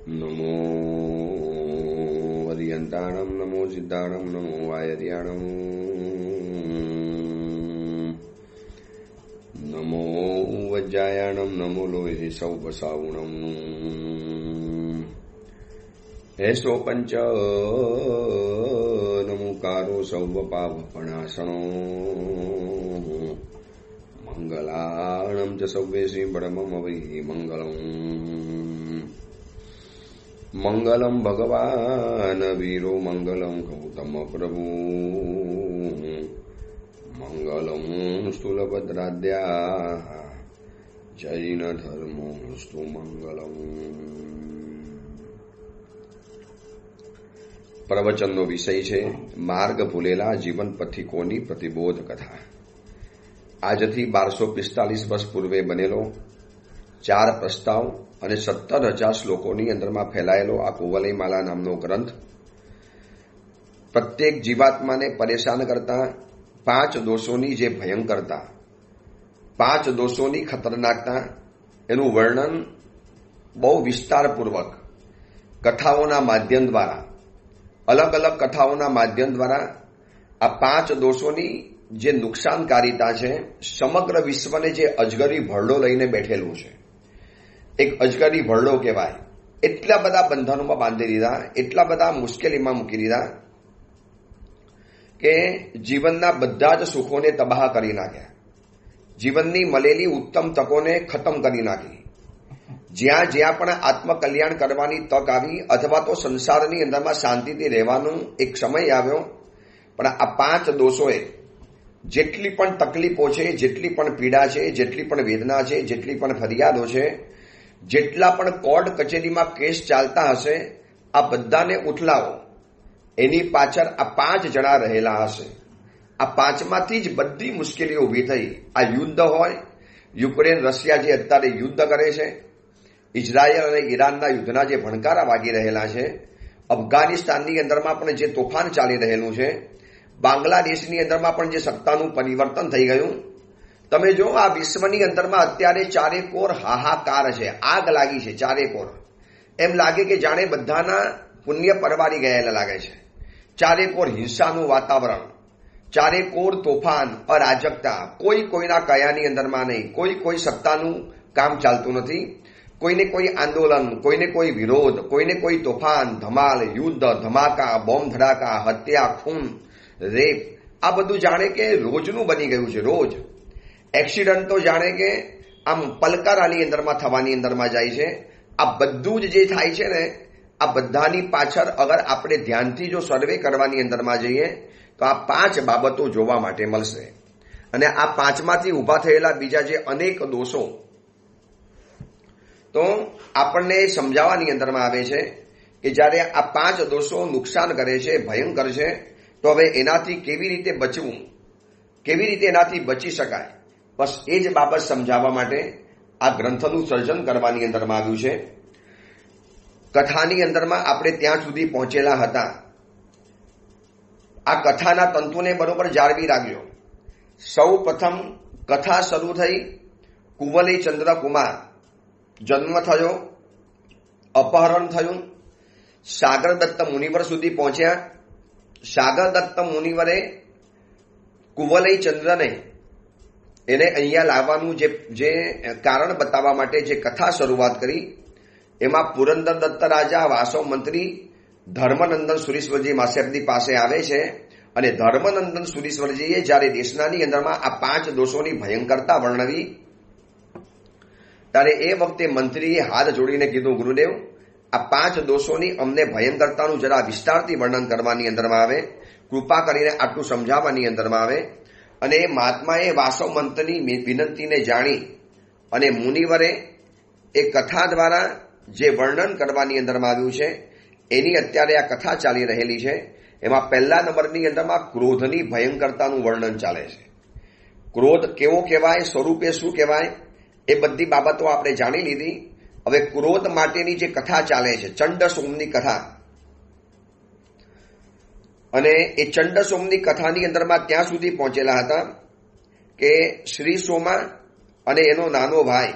નમો અરિયંતાણમ, નમો સિદ્ધાણમ, નમો વાયરિયાણમ, નમો વજ્જાયાણમ, નમો લોહિ સૌપસાવણમ, હેસો પંચ નમુકારો સૌપાપણાસણો, મંગલાણમ ચ સૌવેશી પરમમ વૈ મંગલમ. મંગલમ ભગવાન વીરો, મંગલમ ગૌતમ પ્રભુ, મંગલમ સ્થૂલભદ્રાદ્યા, જૈન ધર્મોસ્તુ મંગલમ. પ્રવચનનો વિષય છે માર્ગ ભૂલેલા જીવન પથિકોની પ્રતિબોધ કથા. આજથી 1245 વર્ષ પૂર્વે બનેલો 4 પ્રસ્તાવ અને 17,000 શ્લોકોની અંદરમાં ફેલાયેલો આ કુવલયમાલા નામનો ગ્રંથ પ્રત્યેક જીવાત્માને પરેશાન કરતા 5 દોષોની જે ભયંકરતા, 5 દોષોની ખતરનાકતા, એનું વર્ણન બહુ વિસ્તારપૂર્વક કથાઓના માધ્યમ દ્વારા, અલગ અલગ કથાઓના માધ્યમ દ્વારા આ 5 દોષોની જે નુકસાનકારીતા છે, સમગ્ર વિશ્વને જે અજગરી ભરડો લઈને બેઠેલું છે, એક અજગરી ભરડો કહેવાય, એટલા બધા બંધનોમાં બાંધી દીધા, એટલા બધા મુશ્કેલીમાં મૂકી દીધા કે જીવનના બધા જ સુખોને તબાહ કરી નાખ્યા, જીવનની મળેલી ઉત્તમ તકોને ખતમ કરી નાખી. જ્યાં જ્યાં પણ આત્મકલ્યાણ કરવાની તક આવી અથવા તો સંસારની અંદરમાં શાંતિથી રહેવાનું એક સમય આવ્યો, પણ આ 5 દોષોએ જેટલી પણ તકલીફો છે, જેટલી પણ પીડા છે, જેટલી પણ વેદના છે, જેટલી પણ ફરિયાદો છે, જેટલા પણ કોર્ટ કચેરીમાં કેસ ચાલતા હશે, આ બધાને ઉથલાવો, એની પાછળ આ 5 જણા રહેલા હશે. આ 5માંથી જ બધી મુશ્કેલીઓ ઊભી થઈ. આ યુદ્ધ હોય, યુક્રેન રશિયા જે અત્યારે યુદ્ધ કરે છે, ઇઝરાયલ અને ઈરાનના યુદ્ધના જે ભણકારા વાગી રહેલા છે, અફઘાનિસ્તાનની અંદરમાં પણ જે તોફાન ચાલી રહેલું છે, બાંગ્લાદેશની અંદરમાં પણ જે સત્તાનું પરિવર્તન થઈ ગયું. તમે જો આ વિશ્વની અંદરમાં અત્યારે ચારેકોર હાહાકાર છે, આગ લાગી છે ચારેકોર. એમ લાગે કે જાણે બધાના પુણ્ય પરવારી ગયેલા લાગે છે. ચારેકોર હિંસાનું વાતાવરણ, ચારેકોર તોફાન, અરાજકતા, કોઈ કોઈના કયાની અંદરમાં નહીં, કોઈ સત્તાનું કામ ચાલતું નથી, કોઈને કોઈ આંદોલન, કોઈને કોઈ વિરોધ, કોઈને કોઈ તોફાન, ધમાલ, યુદ્ધ, ધમાકા, બોમ્બ ધડાકા, હત્યા, ખૂન, રેપ, આ બધું જાણે કે રોજનું બની ગયું છે. રોજ એક્સિડન્ટ તો જાણે કે આમ પલકારાની અંદરમાં થવાની અંદરમાં જાય છે. આ બધું જ જે થાય છે ને, આ બધાની પાછળ અગર આપણે ધ્યાનથી જો સર્વે કરવાની અંદરમાં જઈએ તો આ 5 બાબતો જોવા માટે મળશે. અને આ 5માંથી ઊભા થયેલા બીજા જે અનેક દોષો તો આપણને સમજાવવાની અંદરમાં આવે છે કે જ્યારે આ 5 દોષો નુકસાન કરે છે, ભયંકર છે, તો હવે એનાથી કેવી રીતે બચવું, કેવી રીતે એનાથી બચી શકાય, બસ એ જ બાબત સમજાવવા માટે આ ગ્રંથનું સર્જન કરવાની અંદરમાં આવ્યું છે. કથાની અંદરમાં આપણે ત્યાં સુધી પહોંચેલા હતા. આ કથાના તંતુને બરોબર જાળવી રાખજો. સૌ પ્રથમ કથા શરૂ થઈ, કુવલય ચંદ્રકુમાર જન્મ થયો, અપહરણ થયું, સાગર દત્ત મુનિવર સુધી પહોંચ્યા. સાગર દત્ત મુનિવરે કુવલય ચંદ્રને એને અહીંયા લાવવાનું જે કારણ બતાવવા માટે જે કથા શરૂઆત કરી, એમાં પુરંદર દત્ત રાજા, વાસવ મંત્રી ધર્મનંદન સુરીશ્વરજી માસેબની પાસે આવે છે. અને ધર્મનંદન સુરીશ્વરજીએ જ્યારે દેશનાની અંદરમાં આ 5 દોષોની ભયંકરતા વર્ણવી, ત્યારે એ વખતે મંત્રીએ હાથ જોડીને કીધું, ગુરુદેવ, આ 5 દોષોની અમને ભયંકરતાનું જરા વિસ્તારથી વર્ણન કરવાની અંદરમાં આવે, કૃપા કરીને આટલું સમજાવવાની અંદરમાં આવે. અને મહાત્માએ વાસવ મંત્રની વિનંતીને જાણી અને મુનિવરે એ કથા દ્વારા જે વર્ણન કરવાની અંદરમાં આવ્યું છે, એની અત્યારે આ કથા ચાલી રહેલી છે. એમાં પહેલા નંબરની અંદરમાં ક્રોધની ભયંકરતાનું વર્ણન ચાલે છે. ક્રોધ કેવો કહેવાય, સ્વરૂપે શું કહેવાય, એ બધી બાબતો આપણે જાણી લીધી. હવે ક્રોધ માટેની જે કથા ચાલે છે, ચંડ સોમની કથા, અને એ ચંડ સોમની કથાની અંદરમાં ત્યાં સુધી પહોંચેલા હતા કે શ્રી સોમા અને એનો નાનો ભાઈ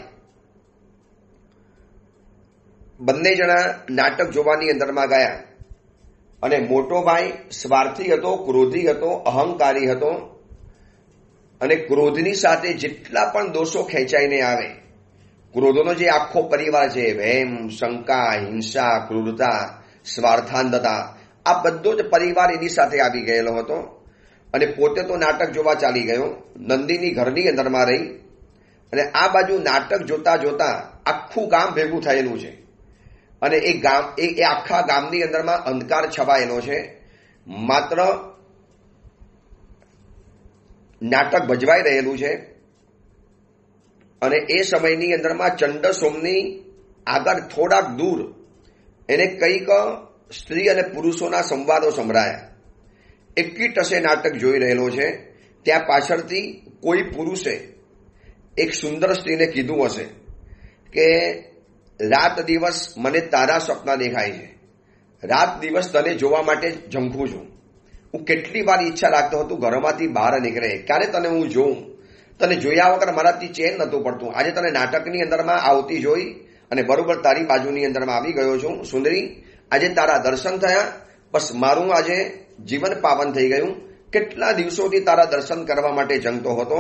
બંને જણા નાટક જોવાની અંદરમાં ગયા અને મોટો ભાઈ સ્વાર્થી હતો, ક્રોધી હતો, અહંકારી હતો અને ક્રોધની સાથે જેટલા પણ દોષો ખેંચાઈને આવે, ક્રોધનો જે આખો પરિવાર છે, વહેમ, શંકા, હિંસા, ક્રૂરતા, સ્વાર્થાંધતા, આ બધો જ પરિવાર એની સાથે આવી ગયેલો હતો અને પોતે તો નાટક જોવા ચાલી ગયો. નંદિની ઘરની અંદરમાં રહી અને આ બાજુ નાટક જોતા જોતા આખું ગામ ભેગું થયેલું છે અને એ આખા ગામની અંદરમાં અંધકાર છવાયેલો છે. માત્ર નાટક ભજવાઈ રહેલું છે અને એ સમયની અંદરમાં ચંડસોમની આગળ થોડાક દૂર એને કંઈક સ્ત્રી અને પુરુષોના સંવાદો સંભળાયા. એટલી ટસે નાટક જોઈ રહેલો છે. ત્યાં પાછળથી કોઈ પુરુષે એક સુંદર સ્ત્રીને કીધું હશે કે રાત દિવસ મને તારા સપના દેખાય છે, રાત દિવસ તને જોવા માટે ઝંખું છું. હું કેટલી વાર ઈચ્છા રાખતો હતો ઘરમાંથી બહાર નીકળે, ક્યારે તને હું જોઉં, તને જોયા વગર મારાથી ચેન નહોતું પડતું. આજે તને નાટકની અંદરમાં આવતી જોઈ અને બરોબર તારી બાજુની અંદરમાં આવી ગયો છું. સુંદરી, આજે તારા દર્શન થયા, બસ મારું આજે જીવન પાવન થઈ ગયું. કેટલા દિવસોથી તારા દર્શન કરવા માટે જંગતો હતો.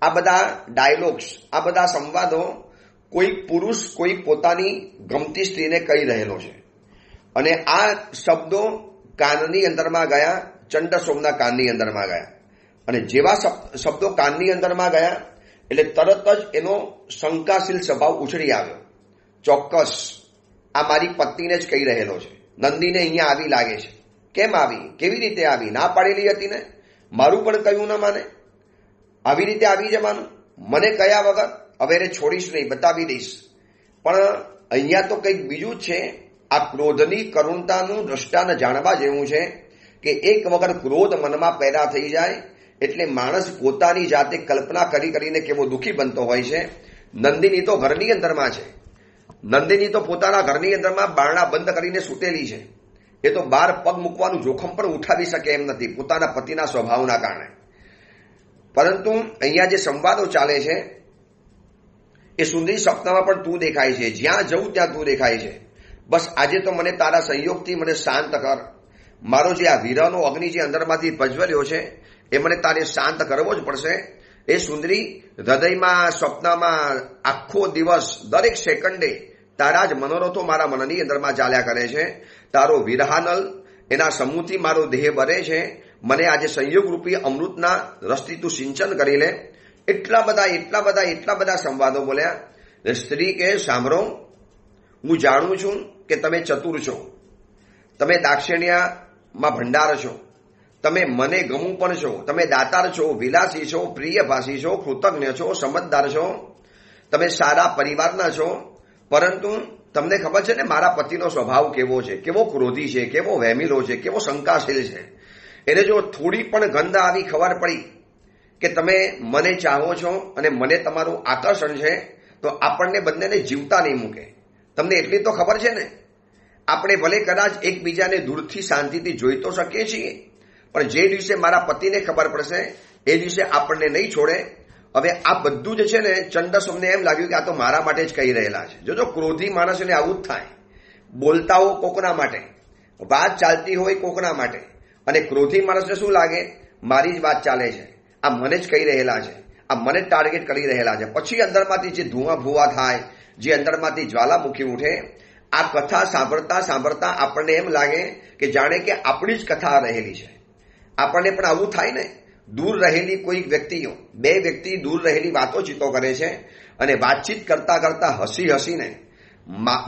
આ બધા ડાયલોગ્સ, આ બધા સંવાદો કોઈ પુરુષ કોઈ પોતાની ગમતી સ્ત્રીને કહી રહેલો છે અને આ શબ્દો કાનની અંદરમાં ગયા, ચંડસોમના કાનની અંદરમાં ગયા અને જેવા શબ્દો કાનની અંદરમાં ગયા એટલે તરત જ એનો શંકાશીલ સ્વભાવ ઉછળી આવ્યો. ચોક્કસ આ મારી પત્નીને જ કહી રહેલો છે. નંદીને અહીંયા આવી લાગે છે. કેમ આવી? કેવી રીતે આવી? ના પાડેલી હતી ને, મારું પણ કહ્યું ન માને, આવી રીતે આવી જવાનું, મને કયા વગર? હવે એને છોડીશ નહીં, બતાવી દઈશ. પણ અહીંયા તો કંઈક બીજું જ છે. આ ક્રોધની કરુણતાનું દ્રષ્ટાન જાણવા જેવું છે કે એક વખત ક્રોધ મનમાં પેદા થઈ જાય એટલે માણસ પોતાની જાતે કલ્પના કરીને કેવો દુઃખી બનતો હોય છે. નંદિની તો ઘરની અંદરમાં છે. નંદિની તો પોતાના ઘરની અંદરમાં બારણા બંધ કરીને સૂતેલી છે. એ તો બહાર પગ મૂકવાનું જોખમ પણ ઉઠાવી શકે એમ નથી પોતાના પતિના સ્વભાવના કારણે. પરંતુ અહીંયા જે સંવાદો ચાલે છે એ સુંદરી સપનામાં પણ તું દેખાય છે, જ્યાં જવું ત્યાં તું દેખાય છે. બસ આજે તો મને તારા સંયોગથી મને શાંત કર. મારો જે આ વીરાનો અગ્નિ જે અંદરમાંથી પ્રજ્વલ્યો છે એ મને તારે શાંત કરવો જ પડશે. એ સુંદરી હૃદયમાં, સ્વપ્નમાં આખો દિવસ દરેક સેકન્ડે તારા જ મનોરથો મારા મનની અંદરમાં ચાલ્યા કરે છે. તારો વિરહાનલ એના સમૂહથી મારો દેહ ભરે છે. મને આજે સંયોગરૂપી અમૃતના રસથી તું સિંચન કરી લે. એટલા બધા સંવાદો બોલ્યા. સ્ત્રી કે સાંભળો, હું જાણું છું કે તમે ચતુર છો, તમે દાક્ષિણ્યમાં ભંડાર છો, તમે મને ગમું પણ છો, તમે દાતાર છો, વિલાસી છો, પ્રિયભાષી છો, કૃતજ્ઞ છો, સમજદાર છો, તમે સારા પરિવારના છો. પરંતુ તમને ખબર છે ને મારા પતિનો સ્વભાવ કેવો છે, કેવો ક્રોધી છે, કેવો વહેમીલો છે, કેવો શંકાશીલ છે. એને જો થોડી પણ ગંધ આવી ખબર પડી કે તમે મને ચાહો છો અને મને તમારું આકર્ષણ છે તો આપણને બંનેને જીવતા નહીં મૂકે. તમને એટલી તો ખબર છે ને, આપણે ભલે કદાચ એકબીજાને દૂરથી શાંતિથી જોઈ તો શકીએ છીએ, પણ જે દિવસે મારા પતિને ખબર પડશે એ દિવસે આપણને નહીં છોડે. હવે આ બધું જ છે ને, ચંડસોમને એમ લાગ્યું કે આ તો મારા માટે જ કહી રહેલા છે. જોજો ક્રોધી માણસને આવું જ થાય. બોલતા હો કોકના માટે, વાત ચાલતી હોય કોકના માટે, અને ક્રોધી માણસને શું લાગે, મારી જ વાત ચાલે છે, આ મને જ કહી રહેલા છે, આ મને જ ટાર્ગેટ કરી રહેલા છે. પછી અંદરમાંથી જે ધુઆ ભૂવા થાય, જે અંદરમાંથી જ્વાલામુખી ઉઠે, આ કથા સાંભળતા આપણને એમ લાગે કે જાણે કે આપણી જ કથા રહેલી છે. આપણને પણ આવું થાય ને, દૂર રહેલી કોઈ વ્યક્તિઓ, બે વ્યક્તિ દૂર રહેલી વાતોચીતો કરે છે અને વાતચીત કરતા હસીને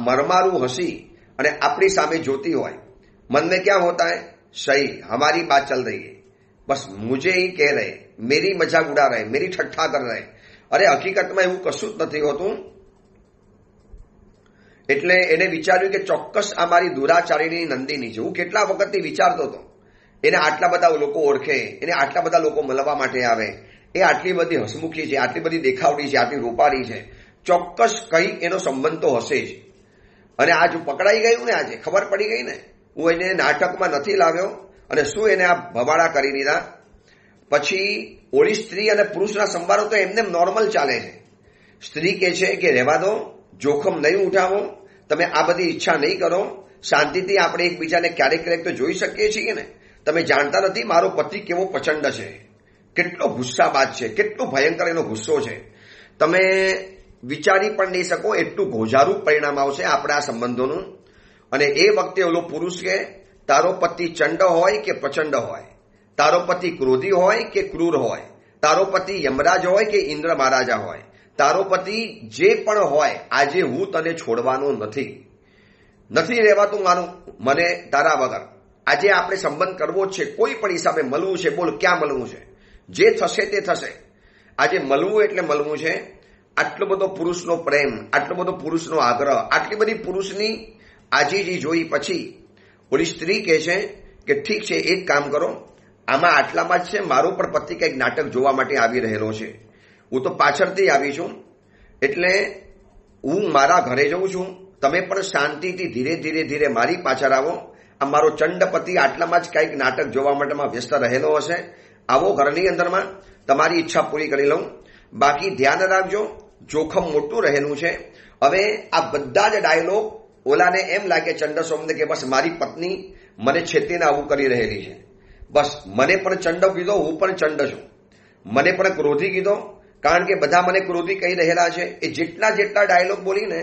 મરમારું હસી અને આપણી સામે જોતી હોય. मन में क्या होता है, सही हमारी बात चल रही है, बस मुझे ही कह रहे, मेरी मजाक उड़ा रहे, मेरी ठट्ठा कर रहे. अरे હકીકતમાં એવું કશું જ નથી હોતું. એટલે એને વિચાર્યું કે ચોક્કસ આ મારી દુરાચારીની નંદિની છે. હું કેટલા વખતથી વિચારતો હતો એને આટલા બધા લોકો ઓળખે, એને આટલા બધા લોકો મળવા માટે આવે, એ આટલી બધી હસમુખી છે, આટલી બધી દેખાવડી છે, આટલી રૂપાળી છે, ચોક્કસ કંઈ એનો સંબંધ તો હશે જ. અને આજ પકડાઈ ગયું ને, આજે ખબર પડી ગઈ ને, હું એને નાટકમાં નથી લાવ્યો અને શું એને આ ભવાડા કરી દીધા. પછી ઓલી સ્ત્રી અને પુરુષના સંવાદો તો એમને નોર્મલ ચાલે છે. સ્ત્રી કહે છે કે રહેવા દો, જોખમ નહીં ઉઠાવો, તમે આ બધી ઈચ્છા નહીં કરો, શાંતિથી આપણે એકબીજાને ક્યારેક ક્યારેક તો જોઈ શકીએ છીએ ને. તમે જાણતા નથી મારો પતિ કેવો પ્રચંડ છે, કેટલો ગુસ્સાબાજ છે, કેટલો ભયંકર એનો ગુસ્સો છે. તમે વિચારી પણ નહીં શકો એટલું ગોઝારું પરિણામ આવશે આપણા સંબંધોનું. અને એ વખતે ઓલો પુરુષ કે તારો પતિ ચંડ હોય કે પ્રચંડ હોય, તારો પતિ ક્રોધી હોય કે ક્રૂર હોય, તારો પતિ યમરાજ હોય કે ઇન્દ્ર મહારાજા હોય, તારો પતિ જે પણ હોય, આજે હું તને છોડવાનો નથી રહેવાતું મને તારા વગર. આજે આપણે સંબંધ કરવો જ છે, કોઈ પણ હિસાબે મળવું છે. બોલ ક્યાં મળવું છે? જે થશે તે થશે. આજે મળવું એટલે મળવું છે. આટલો બધો પુરુષનો પ્રેમ, આટલો બધો પુરુષનો આગ્રહ, આટલી બધી પુરુષની આજીજી જોઈ પછી ઓલી સ્ત્રી કહે છે કે ઠીક છે, એક કામ કરો, આમાં આટલામાં જ છે, મારો પણ પતિ કંઈક નાટક જોવા માટે આવી રહેલો છે, હું તો પાછળથી આવી છું, એટલે હું મારા ઘરે જઉં છું, તમે પણ શાંતિથી ધીરે ધીરે મારી પાછળ આવો. આ મારો ચંડપતિ આટલામાં જ કંઈક નાટક જોવા માટેમાં વ્યસ્ત રહેલો હશે. આવો ઘરની અંદરમાં, તમારી ઈચ્છા પૂરી કરી લઉં. બાકી ધ્યાન રાખજો, જોખમ મોટું રહેલું છે. હવે આ બધા જ ડાયલોગ ઓલાને એમ લાગે ચંડસોમને કે બસ મારી પત્ની મને છેતીને આવું કરી રહેલી છે, બસ મને પણ ચંડ કીધો, હું પણ ચંડ છું, મને પણ ક્રોધી કીધો, કારણ કે બધા મને ક્રોધી કહી રહેલા છે. એ જેટલા ડાયલોગ બોલીને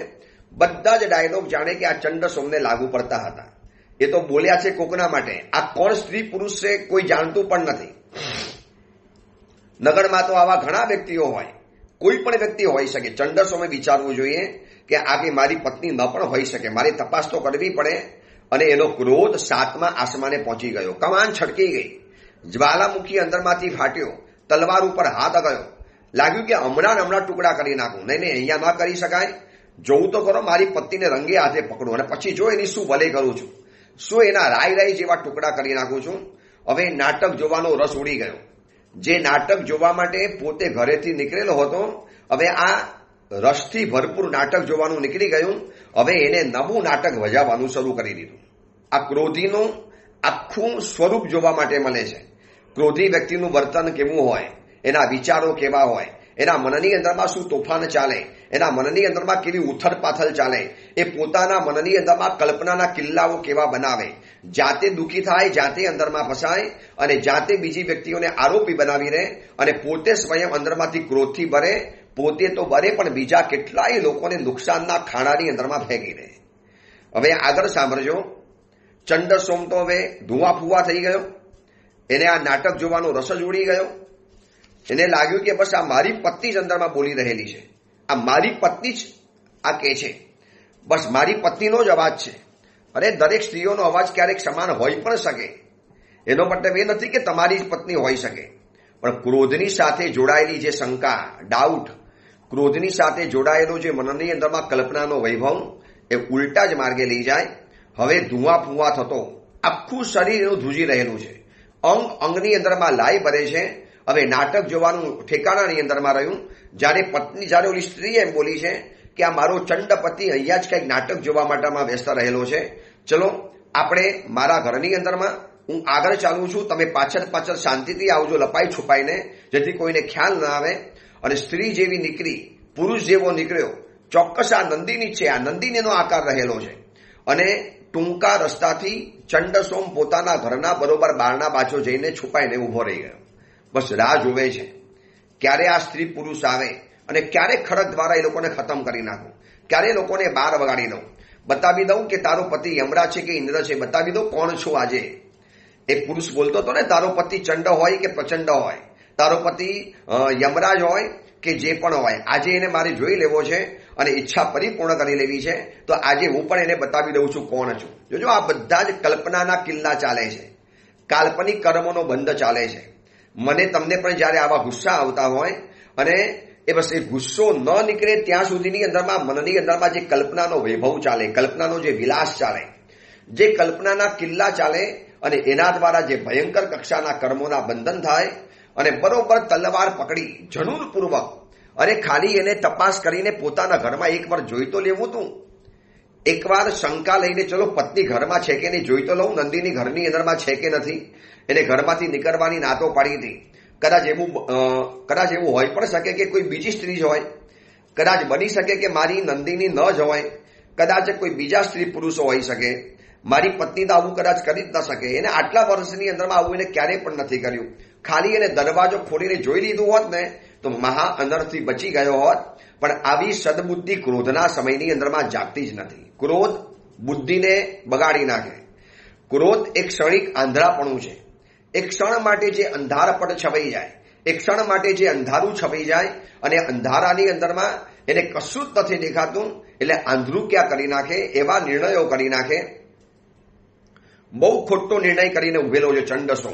બધા જ ડાયલોગ જાણે કે આ ચંડસોમને લાગુ પડતા હતા. એ તો બોલ્યા છે કોકના માટે. આ કોણ સ્ત્રી પુરુષ છે કોઈ જાણતું પણ નથી. નગરમાં તો આવા ઘણા વ્યક્તિઓ હોય, કોઈ પણ વ્યક્તિ હોઈ શકે. ચંડસોમે વિચારવું જોઈએ કે આગે મારી પત્ની ન પણ હોઈ શકે, મારે તપાસ તો કરવી પડે. અને એનો ક્રોધ 7મા આસમાને પહોંચી ગયો, કમાન છટકી ગઈ, જ્વાલામુખી અંદરમાંથી ફાટ્યો, તલવાર ઉપર હાથ ગયો, લાગ્યું કે હમણાં ટુકડા કરી નાખું. નહીં, અહીંયા ના કરી શકાય, જોઉં તો ખરો મારી પત્નીને રંગે હાથે પકડું અને પછી જો એની શું ભલે કરું છું, શું એના રાય જેવા ટુકડા કરી નાખું છું. હવે નાટક જોવાનો રસ ઉડી ગયો. જે નાટક જોવા માટે પોતે ઘરેથી નીકળેલો હતો, હવે આ રસથી ભરપૂર નાટક જોવાનું નીકળી ગયું. હવે એને નવું નાટક વજાવવાનું શરૂ કરી દીધું. આ ક્રોધીનું આખું સ્વરૂપ જોવા માટે મળે છે. ક્રોધી વ્યક્તિનું વર્તન કેવું હોય, એના વિચારો કેવા હોય, એના મનની અંદરમાં શું તોફાન ચાલે, એના મનની અંદરમાં કેવી ઉથલ પાથલ ચાલે, એ પોતાના મનની અંદરમાં કલ્પનાના કિલ્લાઓ કેવા બનાવે, જાતે દુઃખી થાય, જાતે અંદરમાં ફસાય અને જાતે બીજી વ્યક્તિઓને આરોપી બનાવી રહે અને પોતે સ્વયં અંદરમાંથી ક્રોધથી ભરે. પોતે તો બરે પણ બીજા કેટલાય લોકોને નુકસાનના ખાણાની અંદરમાં ફેંકી દે. હવે આગળ સાંભળજો. ચંડસોમ તો હવે ધુઆ ફુવા થઈ ગયો. એને આ નાટક જોવાનો રસ જ ઉડી ગયો. એને લાગ્યું કે બસ આ મારી પત્ની જ અંદરમાં બોલી રહેલી છે, આ મારી પત્ની જ આ કે છે, બસ મારી પત્નીનો જ અવાજ છે. અરે દરેક સ્ત્રીઓનો અવાજ ક્યારેક સમાન હોઈ પણ શકે. એનો મતલબ એ નથી કે તમારી જ પત્ની હોઈ શકે, પણ ક્રોધની સાથે જોડાયેલી જે શંકા, ડાઉટ, ક્રોધની સાથે જોડાયેલો જે મનની અંદરમાં કલ્પનાનો વૈભવ, એ ઉલટા જ માર્ગે લઈ જાય. હવે ધુઆ ફુવા થતો આખું શરીર એનું ધ્રુજી રહેલું છે, અંગની અંદરમાં લાઈ ભરે છે. હવે નાટક જોવાનું ઠેકાણાની અંદરમાં રહ્યું. જ્યારે ઓલી સ્ત્રી એમ બોલી છે કે આ મારો ચંડપતિ અહીંયા જ કંઈક નાટક જોવા માટેમાં વ્યસ્ત રહેલો છે, ચલો આપણે મારા ઘરની અંદરમાં હું આગળ ચાલું છું, તમે પાછળ શાંતિથી આવજો, લપાઈ છુપાઈને, જેથી કોઈને ખ્યાલ ના આવે. અને સ્ત્રી જેવી નીકળી, પુરુષ જેવો નીકળ્યો. ચોક્કસ આ નંદિની છે, આ નંદિનીનો આકાર રહેલો છે. અને ટૂંકા રસ્તાથી ચંડસોમ પોતાના ઘરના બરોબર બારના બાજુ જઈને છુપાઈને ઉભો રહી ગયો. બસ રાહ જોવે છે ક્યારે આ સ્ત્રી પુરુષ આવે અને ક્યારે ખડક દ્વારા એ લોકોને ખતમ કરી નાખું, ક્યારે લોકોને બાર વગાડી દઉં, બતાવી દઉં કે તારો પતિ યમરાજ છે કે ઇન્દ્ર છે, બતાવી દઉં કોણ છું આજે. એ પુરુષ બોલતો હતો ને, તારો પતિ ચંડ હોય કે પ્રચંડ હોય, તારો પતિ યમરાજ હોય કે જે પણ હોય, આજે એને મારે જોઈ લેવો છે અને ઈચ્છા પરિપૂર્ણ કરી લેવી છે. તો આજે હું પણ એને બતાવી દઉં છું કોણ છું. જોજો આ બધા જ કલ્પનાના કિલ્લા ચાલે છે, કાલ્પનિક કર્મોનો બંધ ચાલે છે. મને તમને પણ જ્યારે આવા ગુસ્સા આવતા હોય અને એ બસ એ ગુસ્સો ન નીકળે ત્યાં સુધીની અંદરમાં મનની અંદરમાં જે કલ્પનાનો વૈભવ ચાલે, કલ્પનાનો જે વિલાસ ચાલે, જે કલ્પનાના કિલ્લા ચાલે અને એના દ્વારા જે ભયંકર કક્ષાના કર્મોના બંધન થાય. અને બરોબર તલવાર પકડી જનૂનપૂર્વક, અરે ખાલી એને તપાસ કરીને પોતાના ઘરમાં એકવાર જોઈ તો લેવું તું, એકવાર શંકા લઈને ચલો પત્ની ઘરમાં છે કે નહીં જોઈ તો લઉં, નંદીની ઘરની અંદરમાં છે કે નથી. એને ઘરમાંથી નીકળવાની નાતો પાડી હતી. કદાચ એવું હોય પણ શકે કે કોઈ બીજી સ્ત્રી જ હોય, કદાચ બની શકે કે મારી નંદિની ન જ હોય, કદાચ કોઈ બીજા સ્ત્રી પુરુષો હોઈ શકે, મારી પત્ની તો આવું કદાચ કરી જ ન શકે. એને આટલા વર્ષની અંદરમાં આવું એને ક્યારેય પણ નથી કર્યું. ખાલી એને દરવાજો ખોલીને જોઈ લીધું હોત ને તો મહા અનર્થથી બચી ગયો હોત. પણ આવી સદબુદ્ધિ ક્રોધના સમયની અંદરમાં જાગતી જ નથી. ક્રોધ બુદ્ધિને બગાડી નાખે. ક્રોધ એક ક્ષણિક આંધળાપણું છે. એક ક્ષણ માટે જે અંધારપટ છવાઈ જાય, એક ક્ષણ માટે જે અંધારું છવાઈ જાય અને અંધારાની અંદરમાં એને કશું જ નથી દેખાતું એટલે આંધળું ક્યાં કરી નાખે, એવા નિર્ણયો કરી નાખે. બહુ ખોટો નિર્ણય કરીને ઉભેલો છે ચંડસો.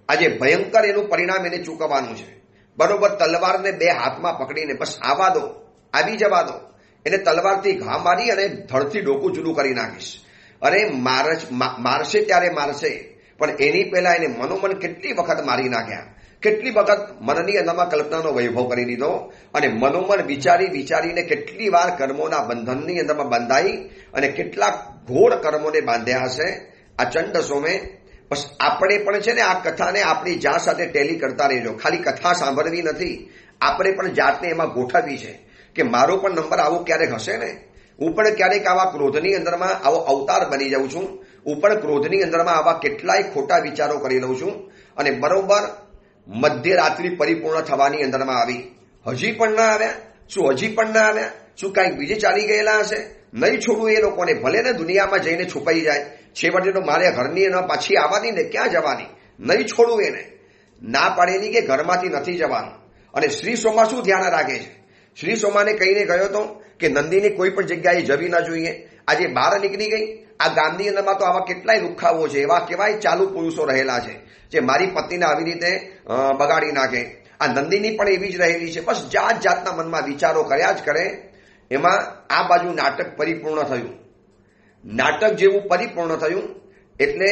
આજે ભયંકર એનું પરિણામ એને ચૂકવવાનું છે. બરોબર તલવારને બે હાથમાં પકડીને બસ આવા દો, આવી જવા દો. એને તલવારથી ઘા મારી અને ધડથી ડોકું જુદું કરી નાખીશ. અરે મારશે ત્યારે મારશે, પણ એની પહેલા એને મનોમન કેટલી વખત મારી નાખ્યા, કેટલી વખત મનની અંદરમાં કલ્પનાનો વૈભવ કરી દીધો અને મનોમન વિચારીને કેટલી વાર કર્મોના બંધનની અંદરમાં બંધાઈ અને કેટલાક ઘોર કર્મોને બાંધ્યા હશે આ ચંડસોમે. બસ આપણે પણ છે ને આ કથાને આપણી જાત સાથે ટેલી કરતા રહેજો. ખાલી કથા સાંભળવી નથી, આપણે પણ જાતને એમાં ગોઠવવી છે કે મારો પણ નંબર આવો ક્યારેક હશે ને. હું પણ ક્યારેક આવા ક્રોધની અંદરમાં આવો અવતાર બની જાઉં છું. હું પણ ક્રોધની અંદરમાં આવા કેટલાય ખોટા વિચારો કરી લઉં છું અને બરોબર મધ્યરાત્રિ પરિપૂર્ણ થવાની અંદરમાં આવી. હજી પણ ના આવ્યા? શું હજી પણ ના આવ્યા? શું કાંઈક બીજે ચાલી ગયેલા હશે? નહીં છોડવું એ લોકોને, ભલે ને દુનિયામાં જઈને છુપાઈ જાય. છેવટે તો મારે ઘરની એના પાછી આવવાની ને, ક્યાં જવાની? નહીં છોડવું એને. ના પાડેલી કે ઘરમાંથી નથી જવાનું. અને શ્રી સોમા શું ધ્યાન રાખે છે? શ્રી સોમાને કહીને ગયો હતો કે નંદીને કોઈ પણ જગ્યાએ જવી ના જોઈએ. આજે બહાર નીકળી ગઈ. આ ગામની અંદરમાં તો આવા કેટલાય લુખાઓ છે, એવા કેવાય ચાલુ પુરુષો રહેલા છે જે મારી પત્નીને આવી રીતે બગાડી નાખે. આ નંદીની પણ એવી જ રહેલી છે. બસ જાત જાતના મનમાં વિચારો કર્યા જ કરે. એમાં આ બાજુ નાટક પરિપૂર્ણ થયું. નાટક જેવું પરિપૂર્ણ થયું એટલે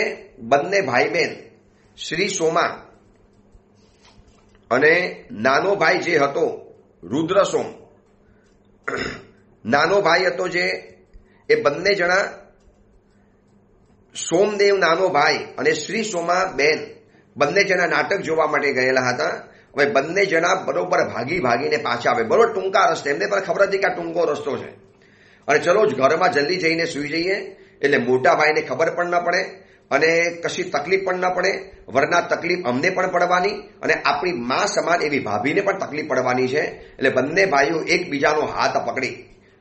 બંને ભાઈ બહેન શ્રી સોમા અને નાનો ભાઈ જે હતો રુદ્રસોમ, નાનો ભાઈ હતો જે, એ બંને જણા સોમદેવ નાનો ભાઈ અને શ્રી સોમા બેન બંને જણા નાટક જોવા માટે ગયેલા હતા. હવે બંને જણા બરોબર ભાગીને પાછા આવે. બરોબર ટૂંકા રસ્તે, એમને પણ ખબર હતી કે આ ટૂંકો રસ્તો છે અને ચલો જ ઘરમાં જલ્દી જઈને સૂઈ જઈએ એટલે મોટા ભાઈને ખબર પણ ન પડે અને કશી તકલીફ પણ ન પડે. વરના તકલીફ અમને પણ પડવાની અને આપણી મા સમાન એવી ભાભીને પણ તકલીફ પડવાની છે. એટલે બંને ભાઈઓ એકબીજાનો હાથ પકડી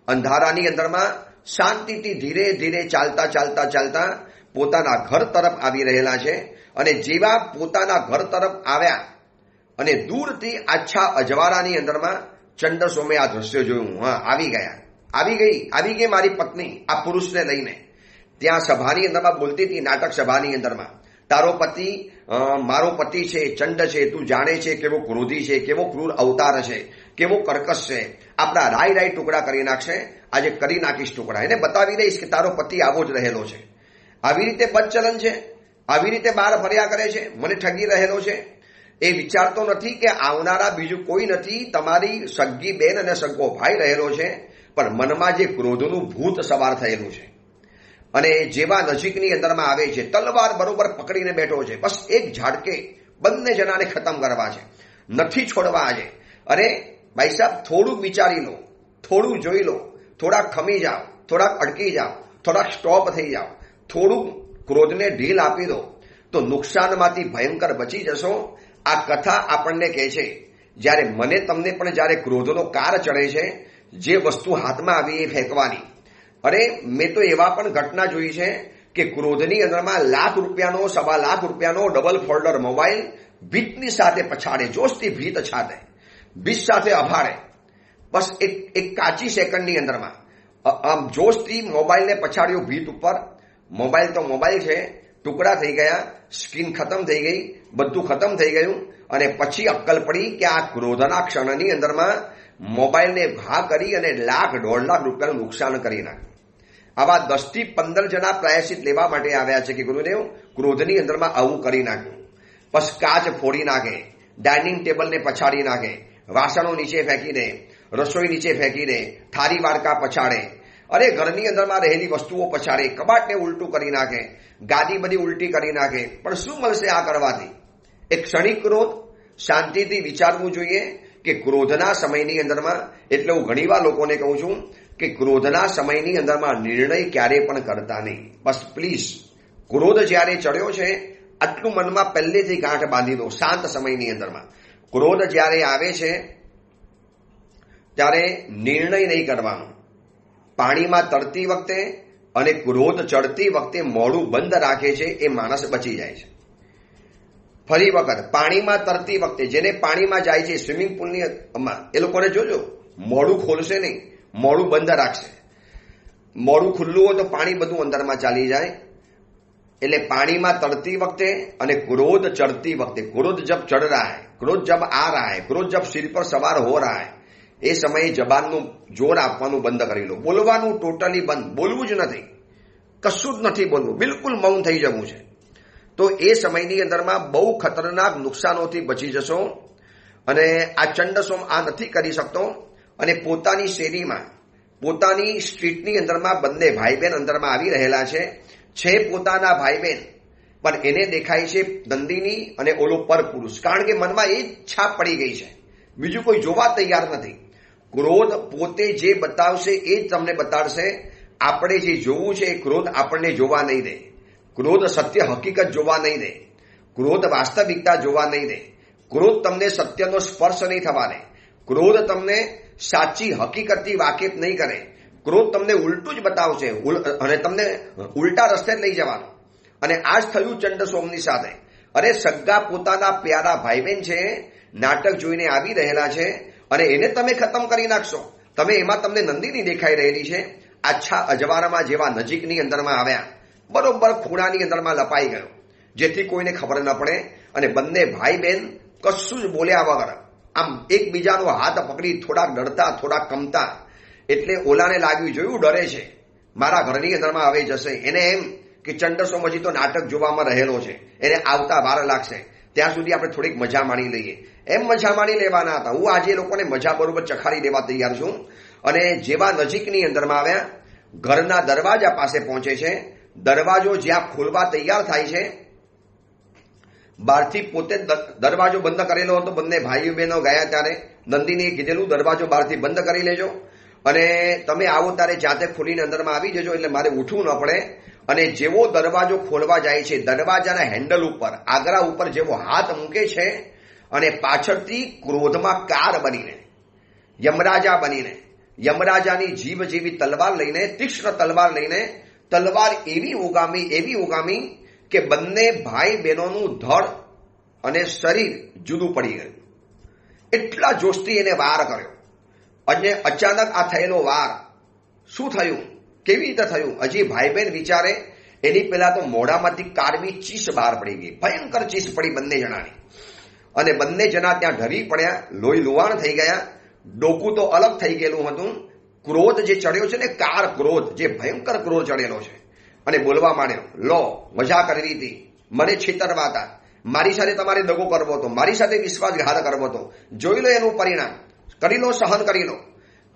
અંધારાની અંદરમાં શાંતિથી ધીરે ધીરે ચાલતા પોતાના ઘર તરફ આવી રહેલા છે. અને જેવા પોતાના ઘર તરફ આવ્યા અને દૂરથી આછા અજવાળાની અંદરમાં ચંડસોમે આ દ્રશ્ય જોયું. હા, આવી ગઈ મારી પત્ની આ પુરુષને લઈને. ત્યાં સભાની અંદરમાં બોલતી હતી, નાટક સભાની અંદરમાં, તારો પતિ મારો પતિ છે, ચંડ છે, તું જાણે છે કેવો ક્રોધી છે, કેવો ક્રૂર અવતાર છે, કેવો કર્કશ છે, આપણા રાય ટુકડા કરી નાખશે. આજે કરી નાખીશ ટુકડા. એને બતાવી દઈશ કે તારો પતિ આવો જ રહેલો છે, આવી રીતે બદચલન છે, આવી રીતે બહાર ફર્યા કરે છે, મને ઠગી રહેલો છે. એ વિચારતો નથી કે આવનારા બીજું કોઈ નથી, તમારી સગી બેન અને સગો ભાઈ રહેલો છે. પણ મનમાં જે ક્રોધનું ભૂત સવાર થયેલું છે અને જેવા નજીકની અંદરમાં આવે છે, તલવાર બરોબર પકડીને બેઠો છે. બસ એક ઝાડકે બંને જણાને ખતમ કરવા છે, નથી છોડવા આજે. અરે ભાઈ સાહેબ, થોડુંક વિચારી લો, થોડું જોઈ લો, થોડાક ખમી જાઓ, થોડાક અટકી જાઓ, થોડાક સ્ટોપ થઈ જાઓ, થોડુંક ક્રોધને ઢીલ આપી દો તો નુકસાનમાંથી ભયંકર બચી જશો. આ કથા આપણને કહે છે જ્યારે મને તમને પણ જ્યારે ક્રોધનો કાર ચડે છે, જે વસ્તુ હાથમાં આવી એ ફેંકવાની. અરે મેં તો એવા પણ ઘટના જોઈ છે કે ક્રોધની અંદરમાં લાખ રૂપિયાનો, સવા લાખ રૂપિયાનો ડબલ ફોલ્ડર મોબાઈલ ભીતની સાથે પછાડે, જોશથી ભીત છાતે, ભીત સાથે અભાડે. બસ એક કાચી સેકન્ડની અંદરમાં આમ જોશથી મોબાઈલને પછાડ્યો ભીત ઉપર. મોબાઈલ તો મોબાઈલ છે, ટુકડા થઈ ગયા, સ્ક્રીન ખતમ થઈ ગઈ, બધું ખતમ થઈ ગયું. અને પછી અક્કલ પડી કે આ ક્રોધના ક્ષણની અંદરમાં મોબાઈલને ઘા કરી અને લાખ, 1.5 લાખ રૂપિયાનું નુકસાન કરી નાખ્યું. આવા 10 થી 15 જણા પ્રાયશ્ચિત લેવા માટે આવ્યા છે કે ગુરુદેવ ક્રોધની અંદરમાં આવું કરી નાખ્યું. બસ કાચ ફોડી નાખે, ડાઇનિંગ ટેબલને પછાડી નાખે, વાસણો નીચે ફેંકી દે, રસોઈ નીચે ફેંકી દે, થાળી વાડકા પછાડે. અરે ઘરની અંદરમાં રહેલી વસ્તુઓ પછાડે, કબાટને ઉલટું કરી નાખે, ગાદી બધી ઉલટી કરી નાખે. પણ શું મળશે આ કરવાથી? એક ક્ષણિક ક્રોધ. શાંતિથી વિચારવું જોઈએ કે ક્રોધના સમયની અંદરમાં, એટલે હું ઘણીવાર લોકોને કહું છું કે ક્રોધના સમયની અંદરમાં નિર્ણય ક્યારે પણ કરતા નહીં. બસ પ્લીઝ, ક્રોધ જ્યારે ચડ્યો છે આટલું મનમાં પહેલેથી ગાંઠ બાંધી દો. શાંત સમયની અંદરમાં ક્રોધ જ્યારે આવે છે ત્યારે નિર્ણય નહીં કરવાનો. પાણીમાં તરતી વખતે અને ક્રોધ ચડતી વખતે મોઢું બંધ રાખે છે એ માણસ બચી જાય છે. ફરી વખત, પાણીમાં તરતી વખતે જેને પાણીમાં જાય છે સ્વિમિંગ પુલની એ લોકોને જોજો, મોઢું ખોલશે નહીં, મોઢું બંધ રાખશે. મોઢું ખુલ્લું હોય તો પાણી બધું અંદરમાં ચાલી જાય. એટલે પાણીમાં તરતી વખતે અને क्रोध चढ़ती वक्त, क्रोध जब चढ़ रहा है, क्रोध जब आ रहा है, क्रोध जब सिर पर सवार हो रहा है, એ સમયે જબાનનું જોર આપવાનું બંધ કરી લો. બોલવાનું ટોટલી બંધ, બોલવું જ નથી, કશું જ નથી બોલવું, બિલકુલ મૌન થઈ જવું છે. તો એ સમયની અંદરમાં બહુ ખતરનાક નુકસાનોથી બચી જશો. અને આ ચંડસોમ આ નથી કરી શકતો. અને પોતાની શેરીમાં, પોતાની સ્ટ્રીટની અંદરમાં બંને ભાઈ બહેન અંદરમાં આવી રહેલા છે પોતાના ભાઈ બહેન, પણ એને દેખાય છે નંદિની અને ઓલો પરપુરુષ, કારણ કે મનમાં એ છાપ પડી ગઈ છે, બીજું કોઈ જોવા તૈયાર નથી. ક્રોધ પોતે જે બતાવશે એ જ તમને બતાડશે. આપણે જે જોવું છે એ ક્રોધ આપણને જોવા નહીં દે. ક્રોધ સત્ય હકીકત જોવા નહીં દે. ક્રોધ વાસ્તવિકતા જોવા નહીં દે. ક્રોધ તમને સત્યનો સ્પર્શ નહીં થવા દે. ક્રોધ તમને સાચી હકીકતથી વાકેફ નહીં કરે. ક્રોધ તમને ઉલટું જ બતાવશે અને તમને ઉલટા રસ્તે લઈ જવાનો. અને આ જ થયું ચંડસોમની સાથે. અરે સગા પોતાના પ્યારા ભાઈ બહેન છે, નાટક જોઈને આવી રહેલા છે અને એને તમે ખતમ કરી નાખશો. તમે એમાં તમને નંદિની દેખાઈ રહેલી છે. આછા અજવાળામાં જેવા નજીકની અંદરમાં આવ્યા, બરોબર ખૂણાની અંદરમાં લપાઈ ગયો, જેથી કોઈને ખબર ન પડે. અને બંને ભાઈ બહેન કશું જ બોલ્યા વગર આમ એકબીજાનો હાથ પકડી થોડાક ડરતા, થોડાક કમતા. એટલે ઓલાને લાગ્યું, જોયું ડરે છે, મારા ઘરની અંદરમાં હવે જશે. એને એમ કે ચંડસોમ હજી તો નાટક જોવામાં રહેલો છે, એને આવતા વાર લાગશે, ત્યાં સુધી આપણે થોડીક મજા માણી લઈએ. એમ મજા માણી લેવાના હતા. હું આજે લોકોને મજા બરોબર ચખાડી દેવા તૈયાર છું. અને જેવા નજીકની અંદરમાં આવ્યા, ઘરના દરવાજા પાસે પહોંચે છે. દરવાજો જ્યાં ખોલવા તૈયાર થાય છે, બહારથી પોતે દરવાજો બંધ કરેલો હતો. બંને ભાઈઓ બહેનો ગયા ત્યારે નંદિનીએ કીધેલું દરવાજો બહારથી બંધ કરી લેજો અને તમે આવો ત્યારે જાતે ખોલીને અંદરમાં આવી જજો, એટલે મારે ઉઠવું ન પડે. અને જેવો દરવાજો ખોલવા જાય છે, દરવાજાના હેન્ડલ ઉપર, આગરા ઉપર જેવો હાથ મૂકે છે અને પાછળથી ક્રોધમાં કાર બનીને, યમરાજા બનીને, યમરાજાની જીભ જેવી તલવાર લઈને, તીક્ષ્ણ તલવાર લઈને, તલવાર એવી ઉગામી કે બંને ભાઈ બહેનોનું ધડ અને શરીર જુદું પડી ગયું. એટલા જોશથી એને વાર કર્યો. અને અચાનક આ થયેલો વાર શું થયું, કેવી રીતે થયું, હજી ભાઈ બહેન વિચારે એની પહેલા તો મોઢામાંથી કારવી ચીસ બહાર પડી ગઈ, ભયંકર ચીસ પડી બંને જણાની. અને બંને જણા ત્યાં ઢરી પડ્યા, લોહી લુહાણ થઈ ગયા. ડોકું તો અલગ થઈ ગયેલું હતું. ક્રોધ જે ચડ્યો છે ને, કાર ક્રોધ, જે ભયંકર ક્રોધ ચડેલો છે. અને બોલવા માંડ્યો, લો મજા કરવી હતી, મને છેતરવા હતા, મારી સાથે તમારે દગો કરવો હતો, મારી સાથે વિશ્વાસઘાત કરવો હતો, જોઈ લો એનું પરિણામ, કરી લો, સહન કરી લો.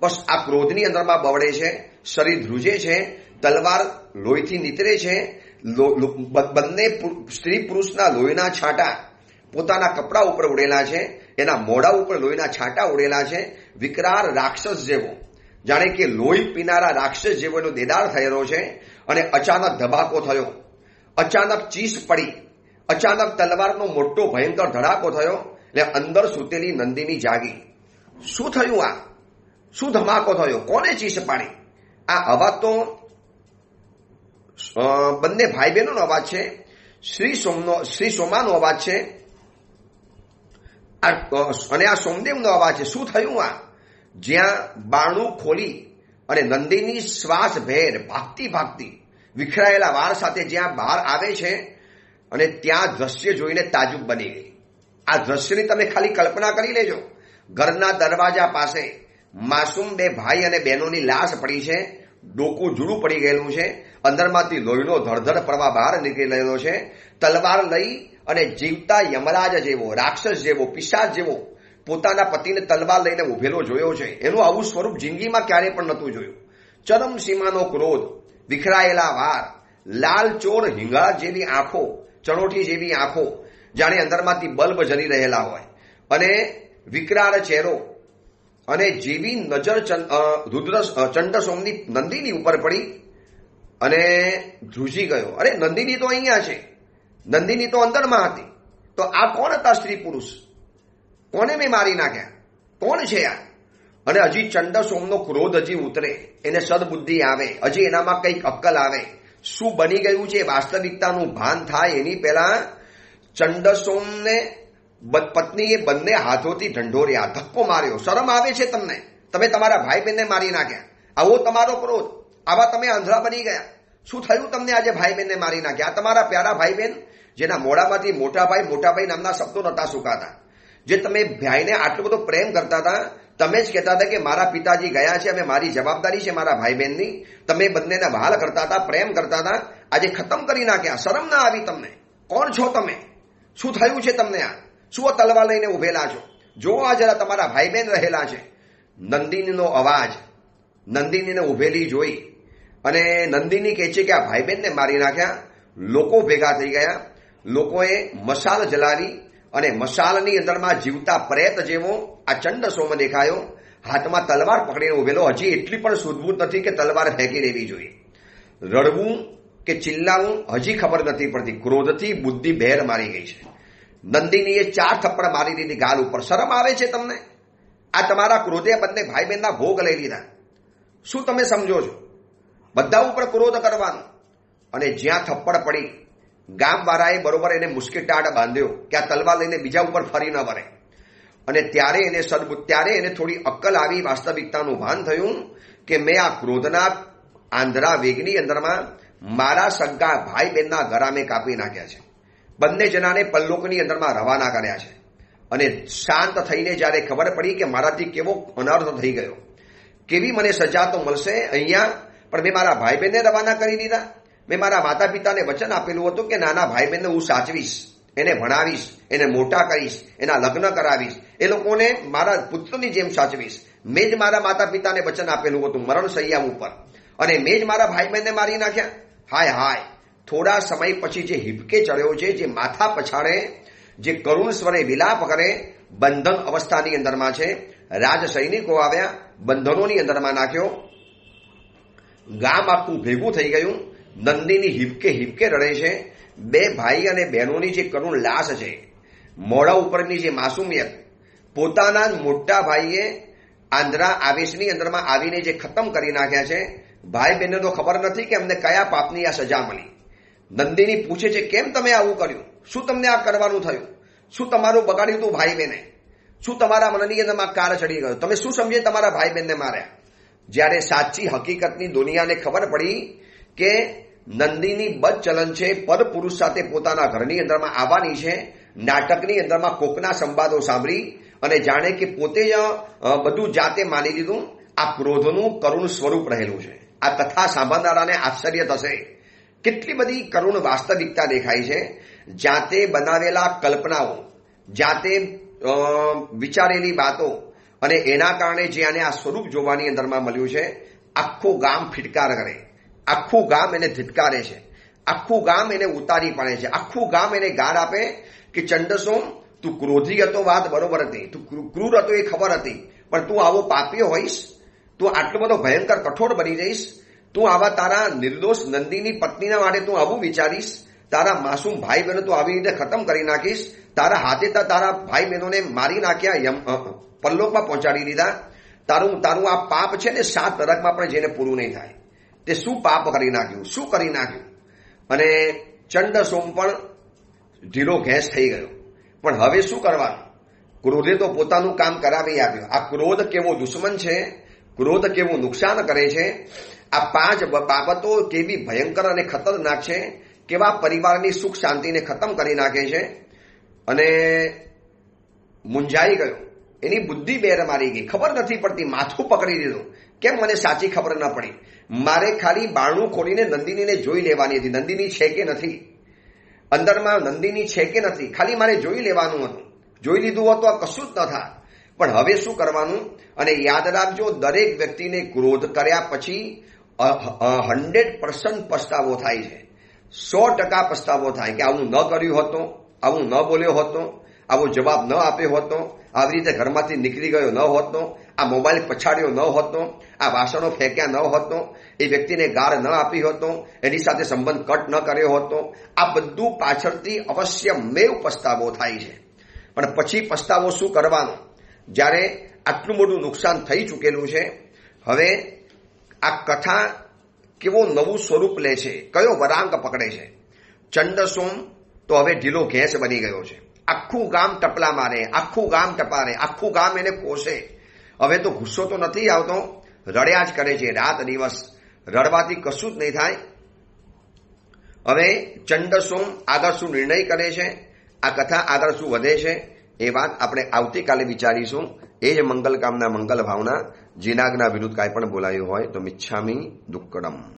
બસ આ ક્રોધની અંદરમાં બવડે છે, શરીર ધ્રુજે છે, તલવાર લોહીથી નીતરે છે. બંને સ્ત્રી પુરુષના લોહીના છાંટા પોતાના કપડા ઉપર ઉડેલા છે, એના મોઢા ઉપર લોહીના છાંટા ઉડેલા છે. વિકરાળ રાક્ષસ જેવો, જાણે કે લોહી પીનારા રાક્ષસ જેવો એનો દેદાર થયેલો છે. અને અચાનક ધબાકો થયો, અચાનક ચીસ પડી, અચાનક તલવારનો મોટો ભયંકર ધડાકો થયો. એટલે અંદર સૂતેલી નંદિની જાગી. શું થયું, આ શું ધમાકો થયો, કોને ચીસ પાડી? આ અવાજ તો બંને ભાઈ બહેનોનો અવાજ છે, શ્રી સોમાનો અવાજ છે અને આ સોમદેવનો અવાજ છે. શું થયું આ? જ્યાં બારણું ખોલી અને નંદિની શ્વાસ ભેર ભાગતી વિખરાયેલા વાર સાથે જ્યાં બહાર આવે છે અને ત્યાં દ્રશ્ય જોઈને તાજુબ બની ગઈ. આ દ્રશ્યની તમે ખાલી કલ્પના કરી લેજો. ઘરના દરવાજા પાસે માસૂમ બે ભાઈ અને બહેનોની લાશ પડી છે, ડોકું જુડું પડી ગયેલું છે, અંદરમાંથી લોહીનો ધડધડ પ્રવાહ બહાર નીકળી રહેલો છે. તલવાર લઈ અને જીવતા યમરાજ જેવો, રાક્ષસ જેવો, પિશાચ જેવો પોતાના પતિને તલવાર લઈને ઉભેલો જોયો છે. એનું આવું સ્વરૂપ જિંદગીમાં ક્યારે પણ નહોતું જોયું. ચરમ સીમાનો ક્રોધ, વિખરાયેલા વાર, લાલ ચોર હિંગળા જેવી આંખો, ચણોઠી જેવી આંખો, જાણે અંદરમાંથી બલ્બ જલી રહેલા હોય, અને વિકરાળ ચહેરો, અને જેવી નજર ચંડસોમની નંદીની ઉપર પડી અને ધ્રુજી ગયો. અરે નંદિની તો અહીંયા છે, નંદિની તો અંદરમાં હતી, તો આ કોણ હતા સ્ત્રી પુરુષ? કોને મેં મારી નાખ્યા? કોણ છે આ? અને હજી ચંડસોમનો ક્રોધ હજી ઉતરે, એને સદબુદ્ધિ આવે, હજી એનામાં કંઈક અક્કલ આવે, શું બની ગયું છે વાસ્તવિકતાનું ભાન થાય એની પહેલા ચંડસોમને પત્નીએ બંને હાથોથી ઢંઢોર્યા, ધક્કો માર્યો. શરમ આવે છે તમને? તમે તમારા ભાઈ બહેનને મારી નાખ્યા, આવો તમારો ક્રોધ, આવા તમે આંધળા બની ગયા. શું થયું તમને આજે ભાઈ બહેનને મારી નાખ્યા? આ તમારા પ્યારા ભાઈ બહેન જેના મોઢામાંથી મોટા ભાઈ નામના શબ્દો નતા સુકાતા, જે તમે ભાઈને આટલો બધો પ્રેમ કરતા હતા, તમે જ કહેતા હતા કે મારા પિતાજી ગયા છે, હવે મારી જવાબદારી છે મારા ભાઈ બહેનની, તમે બંનેને વહાલ કરતા હતા, પ્રેમ કરતા હતા, આજે ખતમ કરી નાખ્યા. શરમ ના આવી તમને? કોણ છો તમે? શું થયું છે તમને? આ શું તલવાર લઈને ઉભેલા છો? જો આ જરા તમારા ભાઈ બહેન રહેલા છે. નંદિનીનો અવાજ, નંદિનીને ઉભેલી જોઈ અને નંદિની કહે છે કે આ ભાઈ બહેનને મારી નાખ્યા. લોકો ભેગા થઈ ગયા, લોકોએ મશાલ જલાવી અને મશાલની અંદરમાં જીવતા પ્રેત જેવો આ ચંડસોમ દેખાયો, હાથમાં તલવાર પકડીને ઉભેલો. હજી એટલી પણ સૂઝબૂછ નથી કે તલવાર ફેંકી દેવી જોઈએ. રડવું કે ચિલ્લાવું હજી ખબર નથી પડતી. ક્રોધથી બુદ્ધિ બહેર મારી ગઈ છે. નંદિનીએ 4 થપ્પડ મારી દીધી ગાલ ઉપર. શરમ આવે છે તમને? આ તમારા ક્રોધે બંને ભાઈ બહેનના ભોગ લઈ લીધા. શું તમે સમજો છો? બધા ઉપર ક્રોધ કરવાનો. અને જ્યાં થપ્પડ પડી, ગામવાળાએ બરોબર એને મુસ્કેટાડ બાંધ્યો કે આ તલવાર લઈને બીજા ઉપર ફરી ન વળે. અને ત્યારે એને થોડી અક્કલ આવી, વાસ્તવિકતાનું ભાન થયું કે મેં આ ક્રોધના આંધળા વેગની અંદરમાં મારા સગા ભાઈ બહેનના ગળા મેં કાપી નાખ્યા છે. બંને જણાને પલ્લોકની અંદરમાં રવાના કર્યા છે. અને શાંત થઈને જ્યારે ખબર પડી કે મારાથી કેવો અનર્થ થઈ ગયો, કેવી મને સજા તો મળશે અહીંયા, પણ મેં મારા ભાઈ બહેનને રવાના કરી દીધા. મેં મારા માતા પિતાને વચન આપેલું હતું કે નાના ભાઈ બહેનને હું સાચવીશ, એને ભણાવીશ, એને મોટા કરીશ, એના લગ્ન કરાવીશ, એ લોકોને મારા પુત્રની જેમ સાચવીશ. મેં જ મારા માતા પિતાને વચન આપેલું હતું મરણ સૈયા ઉપર, અને મેં જ મારા ભાઈ બહેનને મારી નાખ્યા. હાય હાય! થોડા સમય પછી જે હિપકે ચડ્યો છે, જે માથા પછાડે, જે કરુણ સ્વરે વિલાપ કરે, બંધન અવસ્થાની અંદરમાં છે. રાજ સૈનિકો આવ્યા, બંધનોની અંદરમાં નાખ્યો. ગામ આખું ભેગું થઈ ગયું. નંદિની હિપકે રડે છે. 2 ભાઈ અને બહેનોની જે કરુણ લાશ છે, મોઢા ઉપરની જે માસુમિયત, પોતાના મોટા ભાઈએ આંધળા આવેશની અંદરમાં આવીને જે ખતમ કરી નાખ્યા છે. ભાઈ બહેનને તો ખબર નથી કે અમને કયા પાપની આ સજા મળી. નંદિની પૂછે છે, કેમ તમે આવું કર્યું? શું તમને આ કરવાનું થયું? શું તમારું બગાડ્યું તું ભાઈ બહેને? શું તમારા મનની અંદરમાં કાર ચડી ગયો? તમે શું સમજે તમારા ભાઈ બહેનને માર્યા? જ્યારે સાચી હકીકતની દુનિયાને ખબર પડી કે નંદિની બદચલન છે, પર પુરુષ સાથે પોતાના ઘરની અંદરમાં આવવાની છે, નાટકની અંદરમાં કોકના સંવાદો સાંભળી અને જાણે કે પોતે જ બધું જાતે માની લીધું. આ ક્રોધનું કરુણ સ્વરૂપ રહેલું છે. આ કથા સાંભળનારાને આશ્ચર્ય થશે. કેટલી બધી કરુણ વાસ્તવિકતા દેખાય છે. જાતે બનાવેલા કલ્પનાઓ, જાતે વિચારેલી વાતો, અને એના કારણે જે આને આ સ્વરૂપ જોવાની અંદરમાં મળ્યું છે. આખું ગામ ફિટકાર કરે, આખું ગામ એને ધિટકારે છે, આખું ગામ એને ઉતારી પાડે છે, આખું ગામ એને ગાળ આપે કે ચંડસોમ, તું ક્રોધી હતો, વાત બરોબર હતી, તું ક્રૂર હતો એ ખબર હતી, પણ તું આવો પાપીઓ હોઈશ, તું આટલો બધો ભયંકર કઠોર બની જઈશ, તું આવા તારા નિર્દોષ નંદીની પત્નીના માટે તું આવું વિચારીશ, તારા માસૂમ ભાઈ બહેનો તું આવી રીતે ખતમ કરી નાખીશ, તારા હાથે તારા ભાઈ બહેનોને મારી નાખ્યા, પરલોકમાં પહોંચાડી દીધા. તારું આ પાપ છે ને 7 નરકમાં પણ જેને પૂરું નહીં થાય. તે શું પાપ કરી નાખ્યું, શું કરી નાખ્યું? અને ચંડસોમ પણ ઢીલો ઘેંસ થઈ ગયો. પણ હવે શું કરવાનું? ક્રોધે તો પોતાનું કામ કરાવી આપ્યું. આ ક્રોધ કેવો દુશ્મન છે, ક્રોધ કેવું નુકસાન કરે છે. આ 5 બાબતો કેવી ભયંકર અને ખતરનાક છે, કેવા પરિવારની સુખ શાંતિને ખતમ કરી નાખે છે. અને મુંજાઈ ગયો, એની બુદ્ધિ બેર મારી ગઈ, ખબર નથી પડતી, માથું પકડી દીધું. કેમ મને સાચી ખબર ન પડી? મારે ખાલી બારણું ખોલીને નંદિનીને જોઈ લેવાની હતી. નંદિની છે કે નથી અંદરમાં, નંદિની છે કે નથી, ખાલી મારે જોઈ લેવાનું હતું. જોઈ લીધું હોત તો આ કશું જ ન થાય. પણ હવે શું કરવાનું? અને યાદ રાખજો, દરેક વ્યક્તિને ક્રોધ કર્યા પછી 100% પસ્તાવો થાય છે. 100% પસ્તાવો થાય કે આવું ન કર્યું હતો, આવું ન બોલ્યો હતો, આવો જવાબ ન આપ્યો હોતો, આવી રીતે ઘરમાંથી નીકળી ગયો ન હોતો, આ મોબાઈલ પછાડ્યો ન હોતો, આ વાસણો ફેંક્યા ન હોતો, એ વ્યક્તિને ગાળ ન આપી હોતો, એની સાથે સંબંધ કટ ન કર્યો હોતો, આ બધું પાછળથી અવશ્ય મેવ પસ્તાવો થાય છે. પણ પછી પસ્તાવો શું કરવાનો જ્યારે આટલું મોટું નુકસાન થઈ ચૂકેલું છે? હવે આ કથા કેવો નવું સ્વરૂપ લે છે, કયો વરાંક પકડે છે. ચંડસોમ તો હવે ઢીલો ઘેંસ બની ગયો છે. આખું ગામ ટપલા મારે, આખું ગામ ટપારે, આખું ગામ એને કોસે. હવે તો ગુસ્સો તો નથી આવતો, રડ્યા જ કરે છે રાત દિવસ. રડવાથી કશું જ નહીં થાય. હવે ચંડસોમ આગળ શું નિર્ણય કરે છે, આ કથા આગળ શું વધે છે, એ વાત આપણે આવતીકાલે વિચારીશું. એ જ મંગલ કામના મંગલ ભાવના. જીનાગના વિરુદ્ધ કાંઈ પણ બોલાયું હોય તો મિચ્છામી દુક્કડમ.